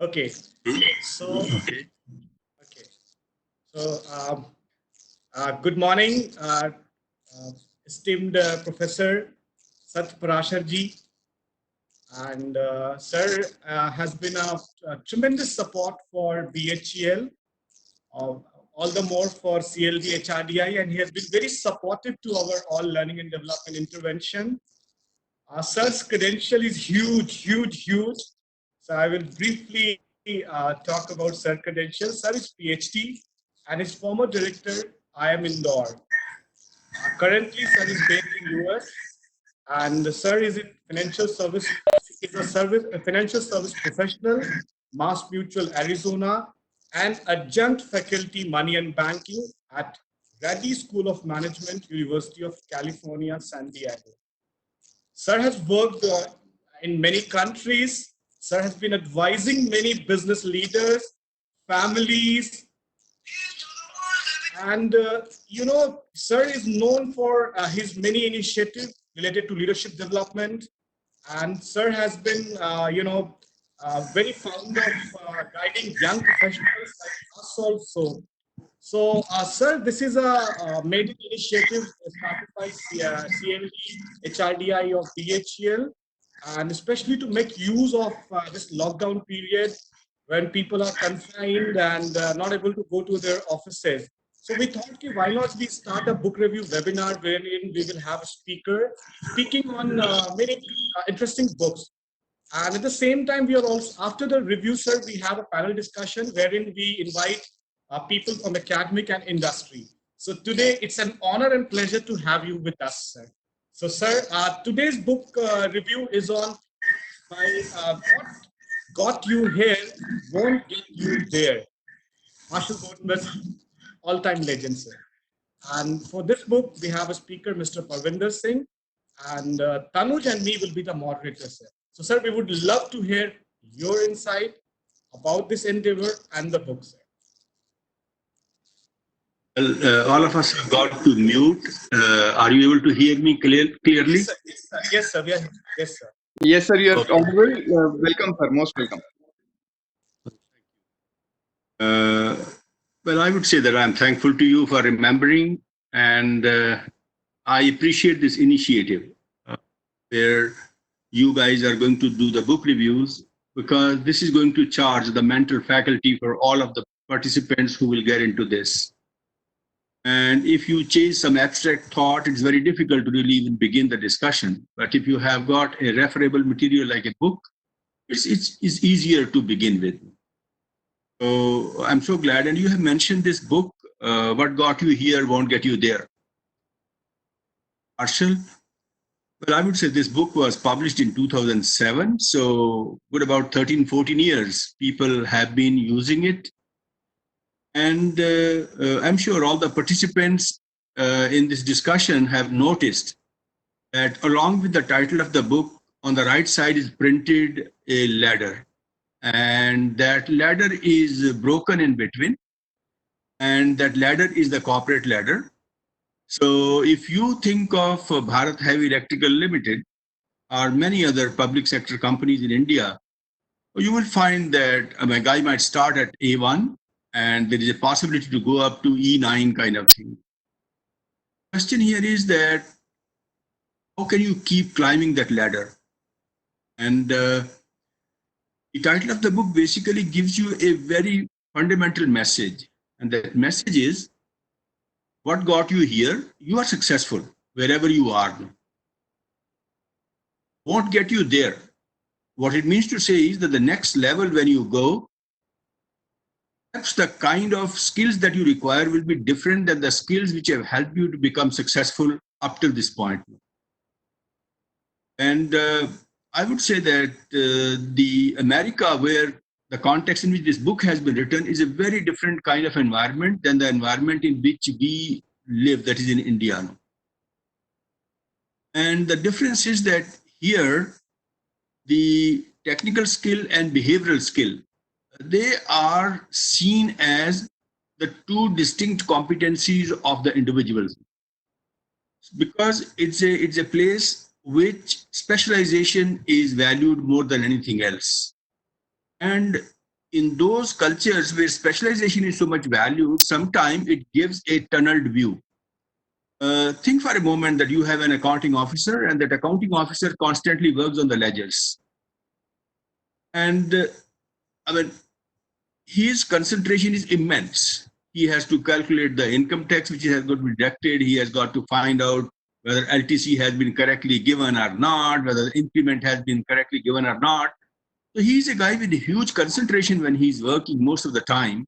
Okay. So, okay. So, good morning, uh, esteemed Professor Sat Parasharji. And Sir has been a tremendous support for BHEL, uh, all the more for CLD HRDI, and he has been very supportive to our all learning and development intervention. Sir's credential is huge, huge, huge. So I will briefly talk about Sir credentials. Sir is PhD and is former director IIM Indore. Currently, Sir is based in US, and Sir is in financial service. Is a financial service professional, Mass Mutual Arizona, and adjunct faculty money and banking at Rady School of Management, University of California, San Diego. Sir has worked in many countries. Sir has been advising many business leaders, families, and Sir is known for his many initiatives related to leadership development. And Sir has been, very fond of guiding young professionals like us also. So, Sir, this is a maiden initiative started by CLD HRDI of DHEL, and especially to make use of this lockdown period when people are confined and not able to go to their offices. So we thought, okay, why not we start a book review webinar wherein we will have a speaker speaking on many interesting books. And at the same time, we are also, after the review, sir, we have a panel discussion wherein we invite people from academic and industry. So today, it's an honor and pleasure to have you with us, sir. So, sir, today's book review is on by What Got You Here Won't Get You There. Marshall Gordon was all-time legend, sir. And for this book, we have a speaker, Mr. Parvinder Singh, and Tanuj and me will be the moderators, sir. So, sir, we would love to hear your insight about this endeavor and the book, sir. Well, all of us got to mute. Are you able to hear me clearly? Yes, sir. Yes, sir. Yes, sir. Yes, sir. Yes, sir, you are Okay. audible. Welcome, sir. Most welcome. Uh, well, I would say that I'm thankful to you for remembering, and I appreciate this initiative where you guys are going to do the book reviews, because this is going to charge the mental faculty for all of the participants who will get into this. And if you chase some abstract thought, it's very difficult to really even begin the discussion. But if you have got a referable material like a book, it's easier to begin with. So I'm so glad. And you have mentioned this book, What Got You Here Won't Get You There. Marshall? Well, I would say this book was published in 2007. So good about 13, 14 years, people have been using it. And I'm sure all the participants in this discussion have noticed that along with the title of the book, on the right side is printed a ladder. And that ladder is broken in between. And that ladder is the corporate ladder. So if you think of Bharat Heavy Electrical Limited or many other public sector companies in India, you will find that a guy might start at A1 and there is a possibility to go up to E9 kind of thing. The question here is that how can you keep climbing that ladder? And the title of the book basically gives you a very fundamental message. And that message is, what got you here? You are successful wherever you are. Won't get you there. What it means to say is that the next level when you go, perhaps the kind of skills that you require will be different than the skills which have helped you to become successful up till this point. And I would say that the America where the context in which this book has been written is a very different kind of environment than the environment in which we live, that is in India. And the difference is that here, the technical skill and behavioral skill, they are seen as the two distinct competencies of the individuals, because it's a place which specialization is valued more than anything else. And in those cultures where specialization is so much valued, sometimes it gives a tunneled view. Think for a moment that you have an accounting officer, and that accounting officer constantly works on the ledgers. And I mean, his concentration is immense. He has to calculate the income tax which has got to be deducted. He has got to find out whether LTC has been correctly given or not, whether the increment has been correctly given or not. So he's a guy with a huge concentration when he's working most of the time.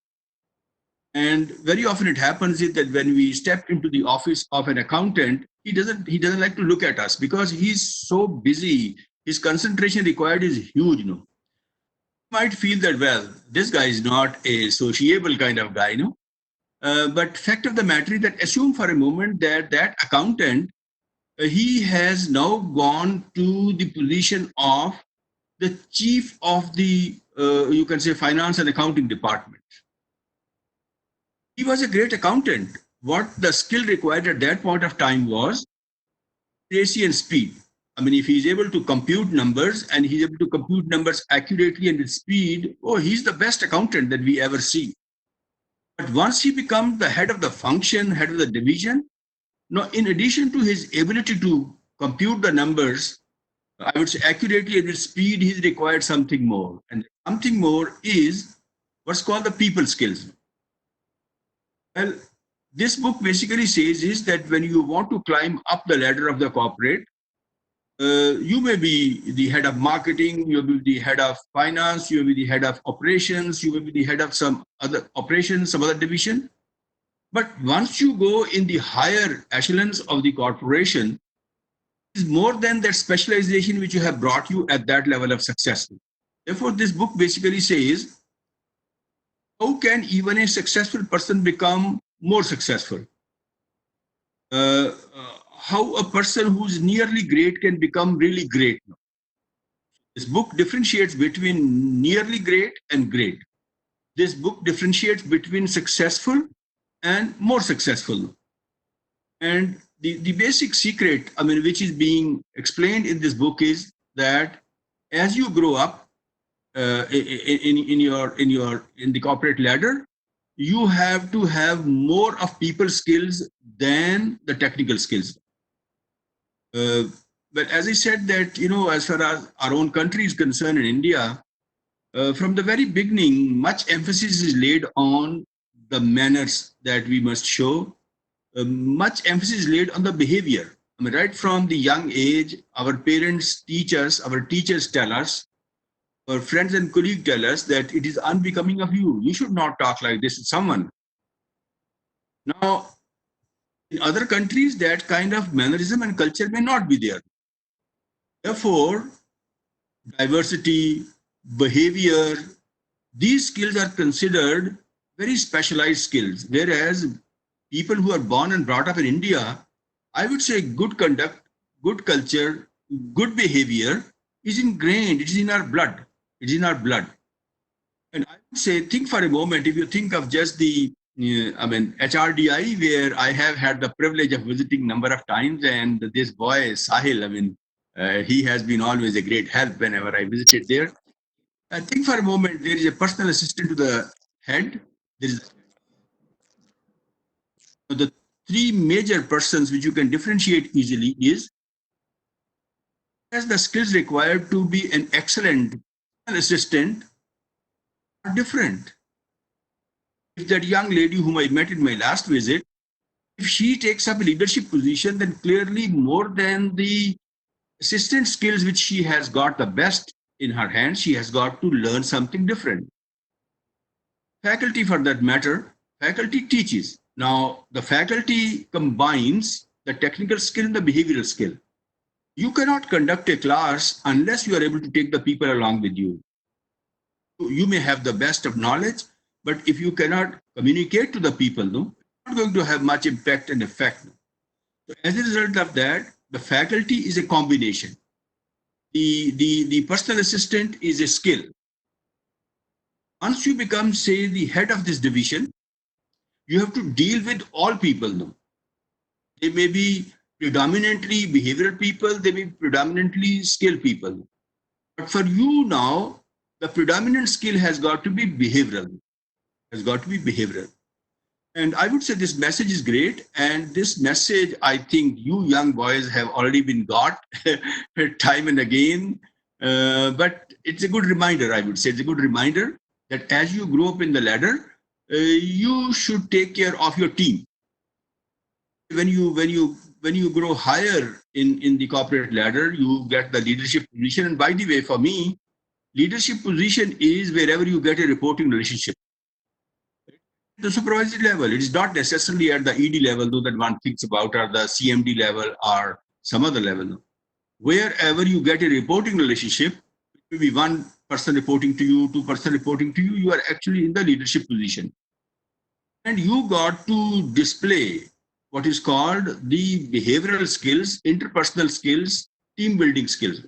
And very often it happens is that when we step into the office of an accountant, he doesn't like to look at us because he's so busy. His concentration required is huge, you know. You might feel that, well, this guy is not a sociable kind of guy, you know. But fact of the matter is that assume for a moment that that accountant, he has now gone to the position of the chief of the, you can say, finance and accounting department. He was a great accountant. What the skill required at that point of time was accuracy and speed. I mean, if he's able to compute numbers and he's able to compute numbers accurately and with speed, oh, he's the best accountant that we ever see. But once he becomes the head of the function, head of the division, now, in addition to his ability to compute the numbers, I would say accurately and with speed, he's required something more. And something more is what's called the people skills. Well, this book basically says is that when you want to climb up the ladder of the corporate, you may be the head of marketing, you may be the head of finance, you may be the head of operations, you may be the head of some other operations, some other division. But once you go in the higher echelons of the corporation, is more than that specialization which you have brought you at that level of success. Therefore, this book basically says, how can even a successful person become more successful? How a person who's nearly great can become really great. This book differentiates between nearly great and great. This book differentiates between successful and more successful. And the basic secret, I mean, which is being explained in this book is that as you grow up in the corporate ladder, you have to have more of people skills than the technical skills. But as I said that, you know, as far as our own country is concerned in India, from the very beginning, much emphasis is laid on the manners that we must show. Much emphasis is laid on the behavior. I mean, right from the young age, our parents teach us, our teachers tell us, our friends and colleagues tell us that it is unbecoming of you. You should not talk like this to someone. Now, in other countries, that kind of mannerism and culture may not be there. Therefore, diversity, behavior, these skills are considered very specialized skills, whereas people who are born and brought up in India, I would say good conduct, good culture, good behavior is ingrained, it is in our blood. It is in our blood. And I would say, think for a moment, if you think of just the, HRDI, where I have had the privilege of visiting number of times, and this boy, Sahil, he has been always a great help whenever I visited there. I think for a moment, there is a personal assistant to the head. There is the three major persons which you can differentiate easily is as the skills required to be an excellent assistant are different. If that young lady whom I met in my last visit, if she takes up a leadership position, then clearly more than the assistant skills which she has got the best in her hands, she has got to learn something different. Faculty, for that matter, faculty teaches. Now, the faculty combines the technical skill and the behavioral skill. You cannot conduct a class unless you are able to take the people along with you. You may have the best of knowledge, but if you cannot communicate to the people, no, you're not going to have much impact and effect. So as a result of that, the faculty is a combination. The personal assistant is a skill. Once you become, say, the head of this division, you have to deal with all people. No? They may be predominantly behavioral people, they may be predominantly skilled people. But for you now, the predominant skill has got to be behavioral, has got to be behavioral. And I would say this message is great. And this message, I think you young boys have already been got time and again. But it's a good reminder, I would say. It's a good reminder that as you grow up in the ladder, you should take care of your team. When you grow higher in the corporate ladder, you get the leadership position. And by the way, for me, leadership position is wherever you get a reporting relationship. The supervisory level, it is not necessarily at the ED level, though, that one thinks about, or the CMD level or some other level. Wherever you get a reporting relationship, maybe one person reporting to you, two person reporting to you, you are actually in the leadership position. And you got to display what is called the behavioral skills, interpersonal skills, team building skills.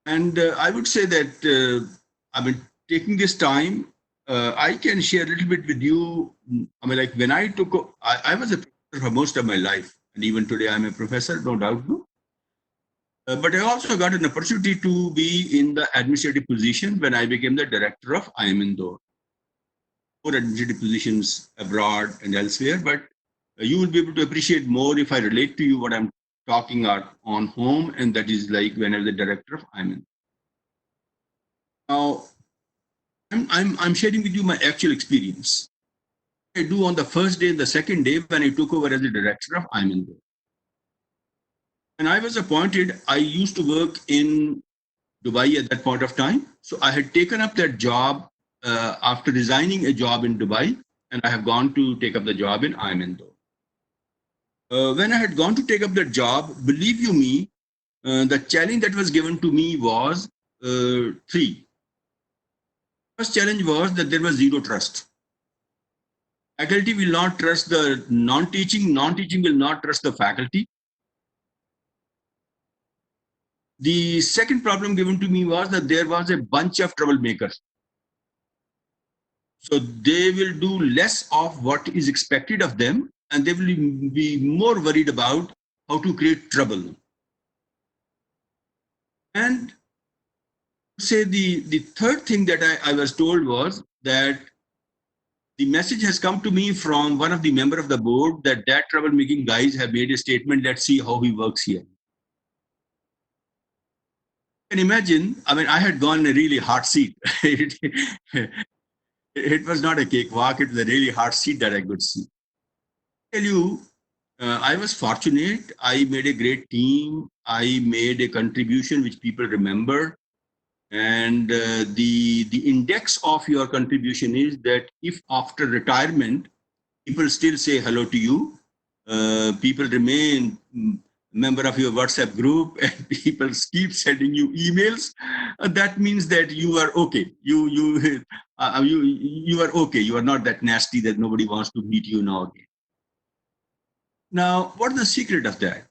And I would say that, taking this time, I can share a little bit with you. Like when I was a professor for most of my life, and even today I'm a professor, no doubt. No? But I also got an opportunity to be in the administrative position when I became the director of IIM Indore. More administrative positions abroad and elsewhere, but you will be able to appreciate more if I relate to you what I'm talking on home, and that is like when I was the director of IIM Indore. Now, I'm sharing with you my actual experience. I do on the first day and the second day when I took over as the director of IIM Indore. When I was appointed, I used to work in Dubai at that point of time. So I had taken up that job after resigning a job in Dubai, and I have gone to take up the job in IIM Indore. When I had gone to take up that job, believe you me, the challenge that was given to me was three. First challenge was that there was zero trust. Faculty will not trust the non-teaching, non-teaching will not trust the faculty. The second problem given to me was that there was a bunch of troublemakers. So they will do less of what is expected of them, and they will be more worried about how to create trouble. And say the third thing that I was told was that the message has come to me from one of the member of the board that troublemaking guys have made a statement, let's see how he works here. You can imagine, I had gone in a really hot seat. It was not a cakewalk, it was a really hard seat that I could see. I tell you, I was fortunate. I made a great team. I made a contribution which people remember. And the index of your contribution is that if after retirement, people still say hello to you, people remain member of your WhatsApp group, and people keep sending you emails, that means that you are okay. You are okay. You are not that nasty that nobody wants to meet you now again. Now, what is the secret of that?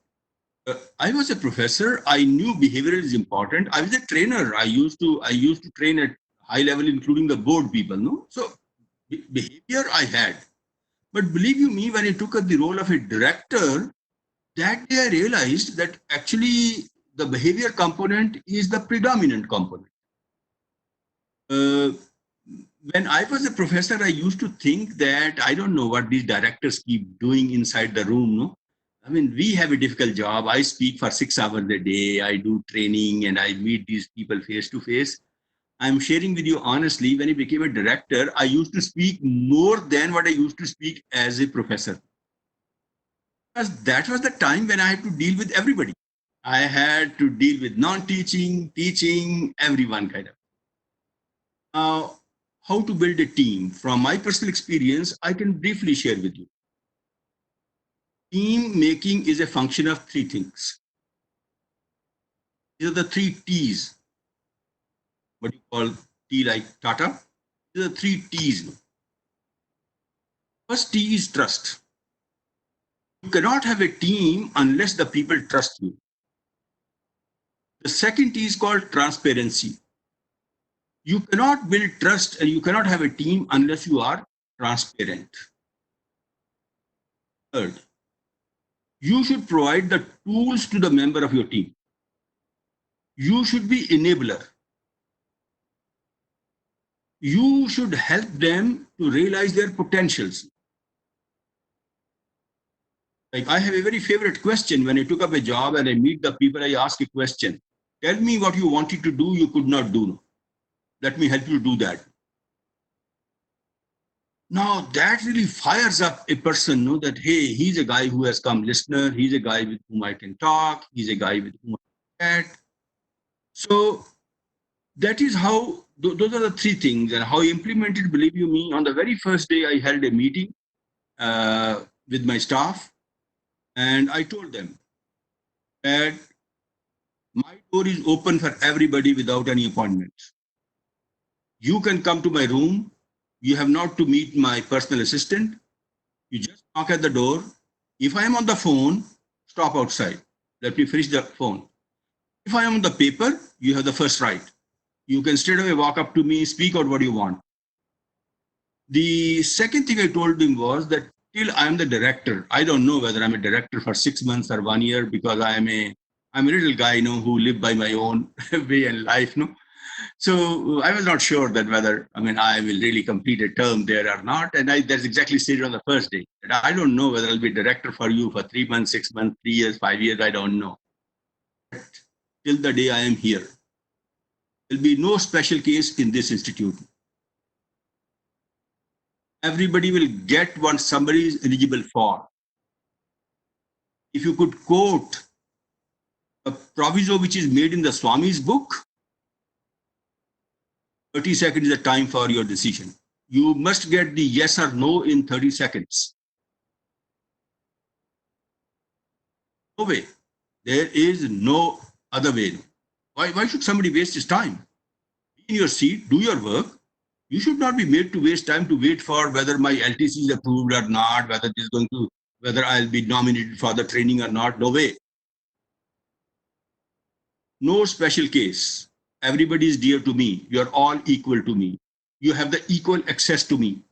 I was a professor. I knew behavior is important. I was a trainer. I used to train at high level, including the board people. No, so behavior I had. But believe you me, when I took up the role of a director, that day I realized that actually the behavior component is the predominant component. When I was a professor, I used to think that I don't know what these directors keep doing inside the room. No, we have a difficult job. I speak for 6 hours a day. I do training and I meet these people face to face. I'm sharing with you honestly, when I became a director, I used to speak more than what I used to speak as a professor. Because that was the time when I had to deal with everybody. I had to deal with non-teaching, teaching, everyone kind of. Now, how to build a team? From my personal experience, I can briefly share with you. Team making is a function of three things. These are the 3 T's. What you call T like Tata. These are 3 T's. First T is trust. You cannot have a team unless the people trust you. The second T is called transparency. You cannot build trust and you cannot have a team unless you are transparent. Third, you should provide the tools to the member of your team. You should be enabler. you should help them to realize their potentials. Like I have a very favorite question when I took up a job and I meet the people, I ask a question. Tell me what you wanted to do, you could not do. Let me help you do that. Now that really fires up a person, no, that, hey, he's a guy who has come listener, he's a guy with whom I can talk, he's a guy with whom I can chat. So that is how, those are the three things, and how I implemented, believe you me, on the very first day I held a meeting with my staff, and I told them that my door is open for everybody without any appointments. You can come to my room. You have not to meet my personal assistant. You just knock at the door. If I am on the phone, stop outside. Let me finish the phone. If I am on the paper, you have the first right. You can straight away walk up to me, speak out what you want. The second thing I told him was that till I am the director, I don't know whether I'm a director for 6 months or 1 year, because I'm a little guy, you know, who live by my own way in life, no. So I was not sure that whether, I will really complete a term there or not. And that's exactly stated on the first day. That I don't know whether I'll be director for you for 3 months, 6 months, 3 years, 5 years, I don't know. But till the day I am here, there'll be no special case in this institute. Everybody will get what somebody is eligible for. If you could quote a proviso which is made in the Swami's book, 30 seconds is the time for your decision. You must get the yes or no in 30 seconds. No way. There is no other way. Why should somebody waste his time? Be in your seat, do your work. You should not be made to waste time to wait for whether my LTC is approved or not, whether I'll be nominated for the training or not. No way. No special case. Everybody is dear to me. You're all equal to me. You have the equal access to me.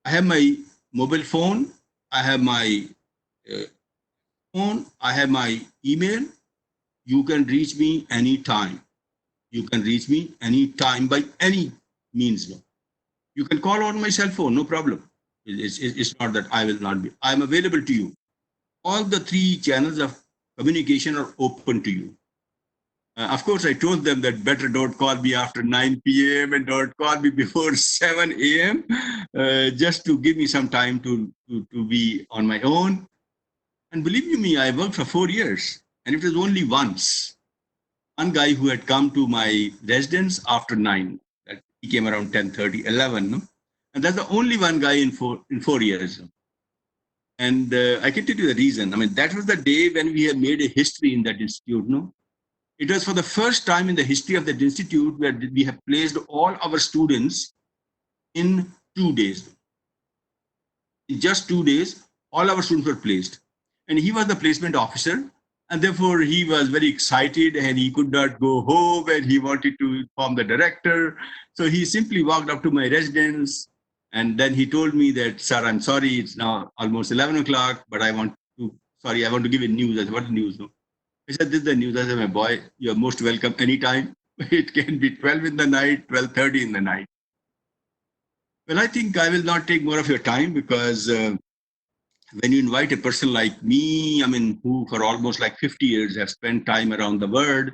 I have my mobile phone. I have my phone. I have my email. You can reach me anytime. You can reach me anytime by any means. You can call on my cell phone, no problem. It's not that I will not be. I'm available to you. All the three channels of communication are open to you. Of course, I told them that better don't call me after 9 p.m. and don't call me before 7 a.m. Just to give me some time to be on my own. And believe you me, I worked for 4 years, and it was only once. One guy who had come to my residence after 9. He came around 10:30, 11. No? And that's the only one guy in 4 years. And I can tell you the reason. That was the day when we have made a history in that institute. No? It was for the first time in the history of that institute where we have placed all our students in 2 days. In just 2 days, all our students were placed. And he was the placement officer. And therefore, he was very excited and he could not go home and he wanted to inform the director. So he simply walked up to my residence and then he told me that, sir, I'm sorry, it's now almost 11 o'clock, but I want to give you news. I said, what news? No? I said, this is the news. I said, my boy, you're most welcome anytime. It can be 12 in the night, 12:30 in the night. Well, I think I will not take more of your time because when you invite a person like me, who for almost like 50 years have spent time around the world,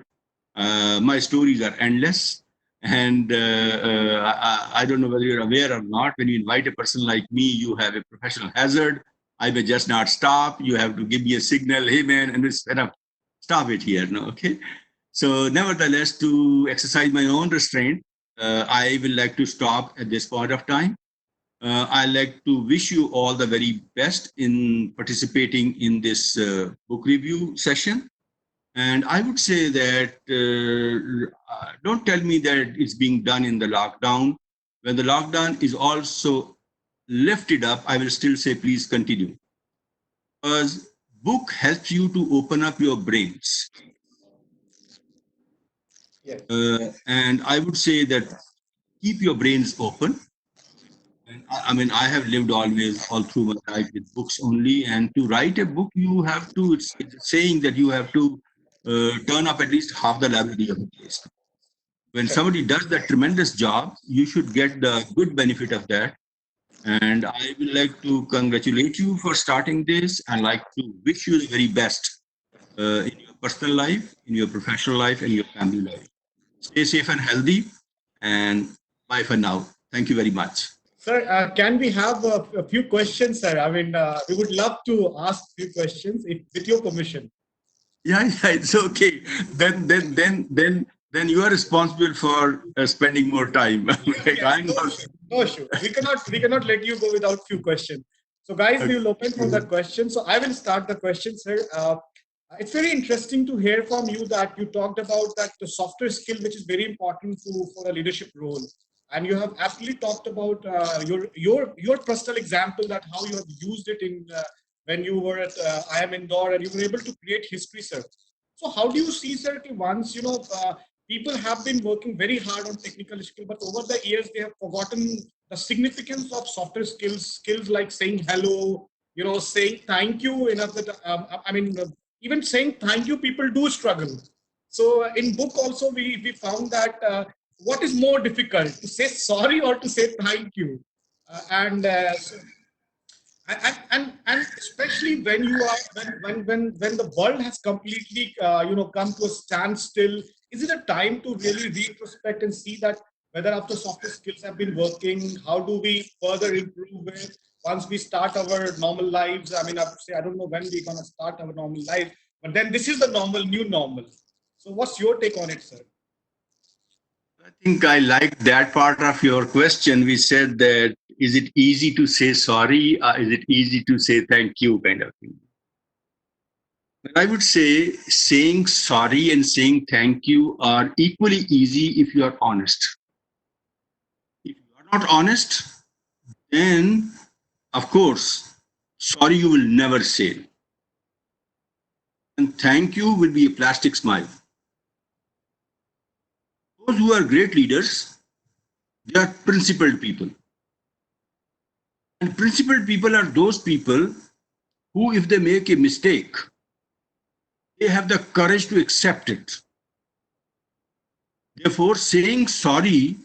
my stories are endless. And I don't know whether you're aware or not, when you invite a person like me, you have a professional hazard. I may just not stop. You have to give me a signal, hey man, and it's enough. Stop it here, no, okay? So nevertheless, to exercise my own restraint, I will like to stop at this point of time. I'd like to wish you all the very best in participating in this book review session. And I would say that don't tell me that it's being done in the lockdown. When the lockdown is also lifted up, I will still say please continue. Because book helps you to open up your brains. Yes. And I would say that keep your brains open. I have lived always all through my life with books only, and to write a book, you have to. It's saying that you have to turn up at least half the library of the place. When Sure. somebody does that tremendous job, you should get the good benefit of that. And I would like to congratulate you for starting this and like to wish you the very best in your personal life, in your professional life, and your family life. Stay safe and healthy. And bye for now. Thank you very much. Sir, can we have a few questions, sir? I mean, we would love to ask a few questions with your permission. Yeah, it's okay. Then you are responsible for spending more time. Like Yes, I'm no not. issue. No issue. We cannot let you go without few questions. So, guys, we will open for the question. So, I will start the question, sir. It's very interesting to hear from you that you talked about that the softer skill, which is very important for a leadership role, and you have absolutely talked about your personal example that how you have used it in when you were at IIM Indore and you were able to create history, sir. So, how do you see, sir, कि once people have been working very hard on technical skill, but over the years they have forgotten the significance of softer skills like saying hello, saying thank you. Enough that I mean, even saying thank you, people do struggle. So in book also we found that what is more difficult to say sorry or to say thank you, and so and especially when you are when the world has completely come to a standstill, is it a time to really retrospect and see that whether after softer skills have been working, how do we further improve it once we start our normal lives? I mean, I would say I don't know when we're going to start our normal life, but then this is the new normal. So what's your take on it, sir? I think I like that part of your question. We said that is it easy to say sorry? Or is it easy to say thank you, kind of thing. But I would say saying sorry and saying thank you are equally easy if you are honest. If you are not honest, then of course, sorry you will never say. And thank you will be a plastic smile. Those who are great leaders, they are principled people. And principled people are those people who, if they make a mistake, they have the courage to accept it. Therefore, saying sorry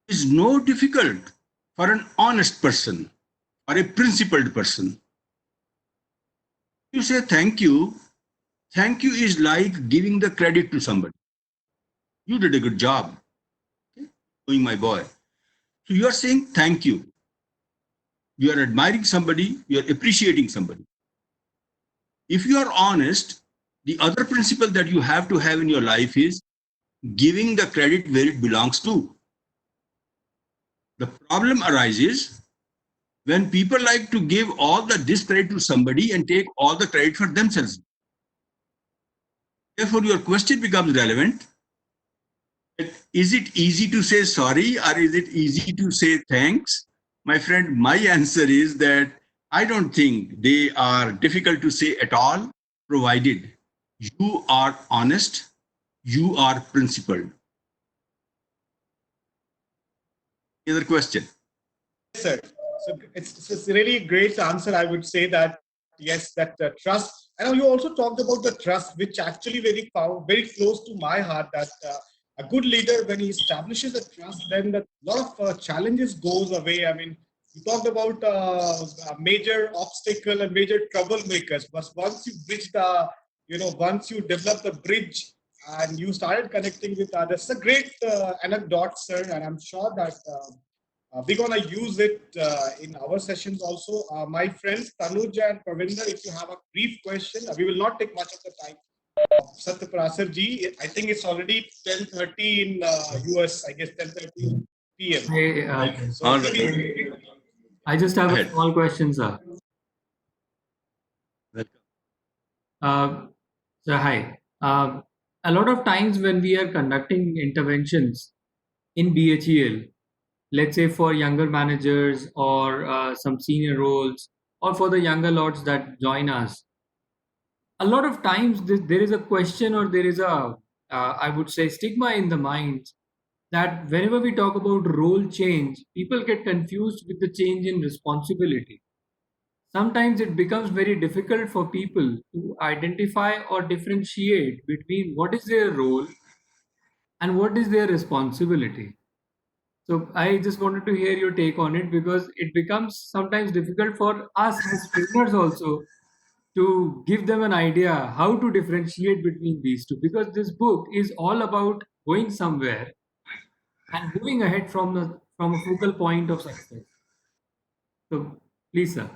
is no difficult for an honest person or a principled person. You say thank you is like giving the credit to somebody. You did a good job, doing my boy. So you are saying thank you. You are admiring somebody, you are appreciating somebody. If you are honest, the other principle that you have to have in your life is giving the credit where it belongs to. The problem arises when people like to give all the discredit to somebody and take all the credit for themselves. Therefore, your question becomes relevant. Is it easy to say sorry or is it easy to say thanks? My friend, my answer is that I don't think they are difficult to say at all, provided you are honest, you are principled. Any other question? Yes, sir. So it's a really great answer. I would say that yes, that trust. I know you also talked about the trust, which actually very close to my heart. That a good leader, when he establishes a trust, then a lot of challenges goes away. I mean, you talked about a major obstacle and major troublemakers, but once you bridge once you develop the bridge and you started connecting with others, it's a great anecdote, sir, and I'm sure that. We're gonna use it in our sessions also. My friends Tanuj and Pravinder, if you have a brief question, we will not take much of the time. Satyaprasar ji, I think it's already 10:30 in US. I guess 10:30 p.m. Hey, So All right. I just have Go a ahead. small question, sir. Welcome. So, hi. A lot of times when we are conducting interventions in BHEL, let's say for younger managers or some senior roles, or for the younger lords that join us, a lot of times there is a question or there is a, I would say, stigma in the mind that whenever we talk about role change, people get confused with the change in responsibility. Sometimes it becomes very difficult for people to identify or differentiate between what is their role and what is their responsibility? So I just wanted to hear your take on it, because it becomes sometimes difficult for us as trainers also to give them an idea how to differentiate between these two, because this book is all about going somewhere and moving ahead from a focal point of success. So please, sir.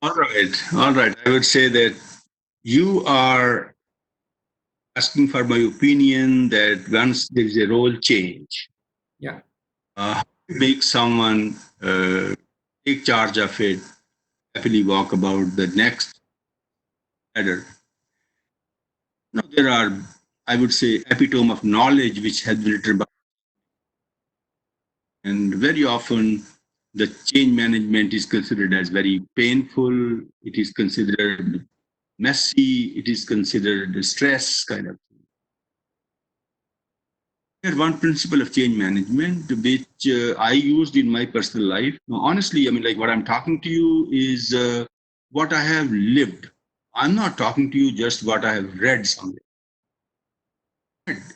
All right. All right. I would say that you are asking for my opinion that once there is a role change, Yeah. how to make someone take charge of it, happily walk about the next ladder. No, there are, I would say, epitome of knowledge which has been written about. And very often the change management is considered as very painful. It is considered messy. It is considered stress kind of thing. There's one principle of change management which I used in my personal life. Now, honestly, I mean, like what I'm talking to you is what I have lived. I'm not talking to you just what I have read somewhere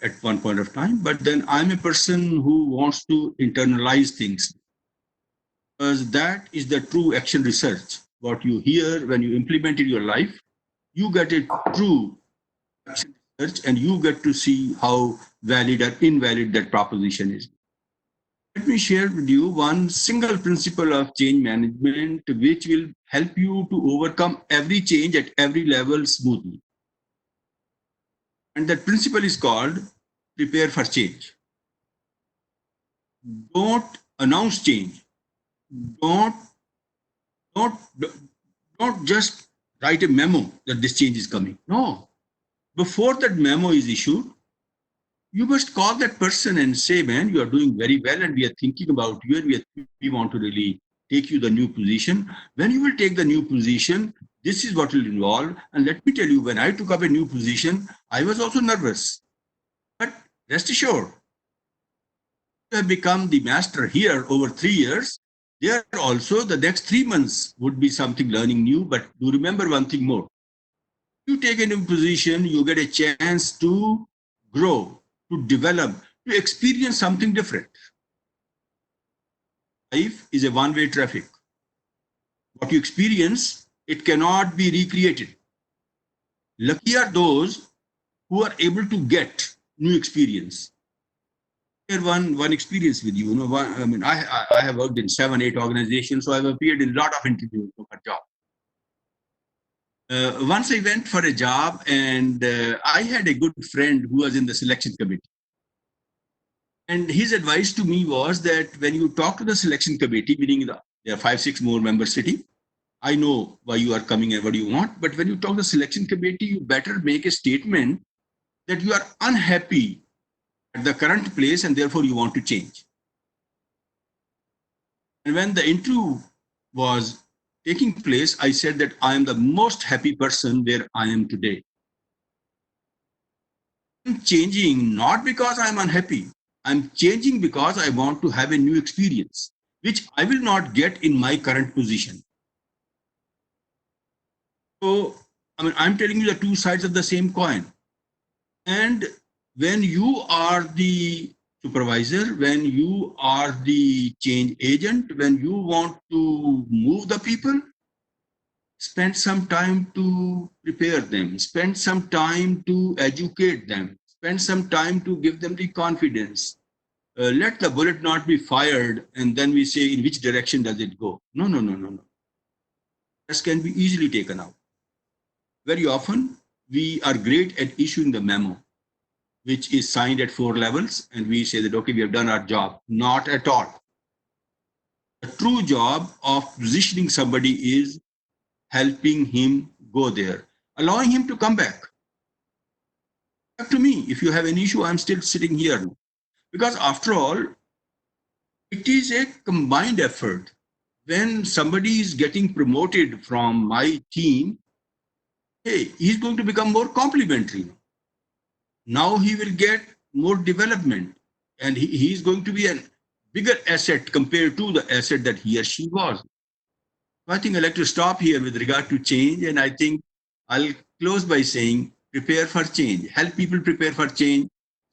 at one point of time, but then I'm a person who wants to internalize things, because that is the true action research. What you hear when you implement in your life, you get a true action research and you get to see how valid or invalid that proposition is. Let me share with you one single principle of change management which will help you to overcome every change at every level smoothly. And that principle is called prepare for change. Don't announce change. Don't don't don't just write a memo that this change is coming. No. Before that memo is issued, you must call that person and say, man, you are doing very well and we are thinking about you and we want to really take you the new position. When you will take the new position, this is what will involve. And let me tell you, when I took up a new position, I was also nervous. But rest assured, you have become the master here over 3 years. There also, the next 3 months would be something learning new. But do remember one thing more. You take a new position, you get a chance to grow, to develop, to experience something different. Life is a one-way traffic. What you experience, it cannot be recreated. Lucky are those who are able to get new experience. Share one experience with you. I have worked in 7-8 organizations, so I've appeared in a lot of interviews for a job. Once I went for a job and I had a good friend who was in the selection committee. And his advice to me was that when you talk to the selection committee, meaning there are 5-6 more members sitting, I know why you are coming and what you want, but when you talk to the selection committee, you better make a statement that you are unhappy at the current place and therefore you want to change. And when the interview was taking place, I said that I am the most happy person where I am today. I'm changing not because I'm unhappy. I'm changing because I want to have a new experience, which I will not get in my current position. So, I'm telling you the two sides of the same coin. And when you are the supervisor, when you are the change agent, when you want to move the people, spend some time to prepare them, spend some time to educate them, spend some time to give them the confidence. Let the bullet not be fired and then we say in which direction does it go. No. This can be easily taken out. Very often we are great at issuing the memo, which is signed at 4 levels, and we say that, okay, we have done our job. Not at all. The true job of positioning somebody is helping him go there, allowing him to come back. Back to me. If you have an issue, I'm still sitting here. Because after all, it is a combined effort. When somebody is getting promoted from my team, hey, he's going to become more complimentary. Now he will get more development and he's going to be a bigger asset compared to the asset that he or she was. I think I'd like to stop here with regard to change, and I think I'll close by saying prepare for change. Help people prepare for change.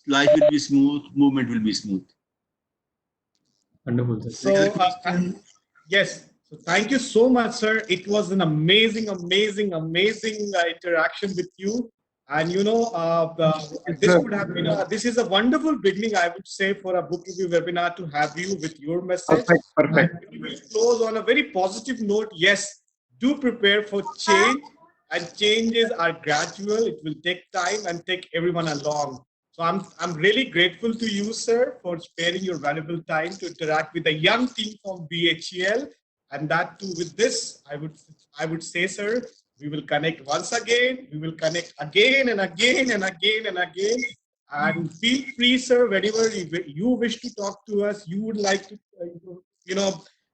life will be smooth, movement will be smooth. Wonderful, sir. So, yes. So thank you so much, sir. It was an amazing, amazing, amazing interaction with you. And this sir. could have been this is a wonderful beginning, I would say, for a book review webinar to have you with your message. Perfect, perfect. And we will close on a very positive note. Yes, do prepare for change, and changes are gradual. It will take time and take everyone along. So I'm really grateful to you, sir, for sparing your valuable time to interact with the young team from BHEL. And that too, with this, I would say, sir, we will connect once again. We will connect again and again and again and again. And feel free, sir, whenever you wish to talk to us, you would like to,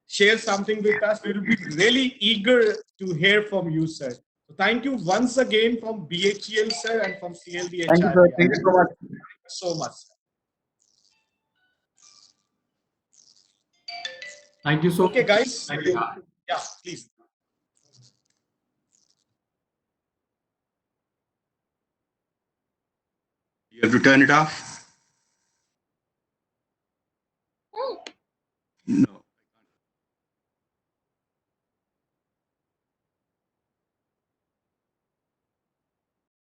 share something with us. We will be really eager to hear from you, sir. So thank you once again from BHEL, sir, and from CLD Thank you, sir. Thank you so much. so much. Thank you so Okay, much. guys. Thank you. Yeah, please. You have to turn it off.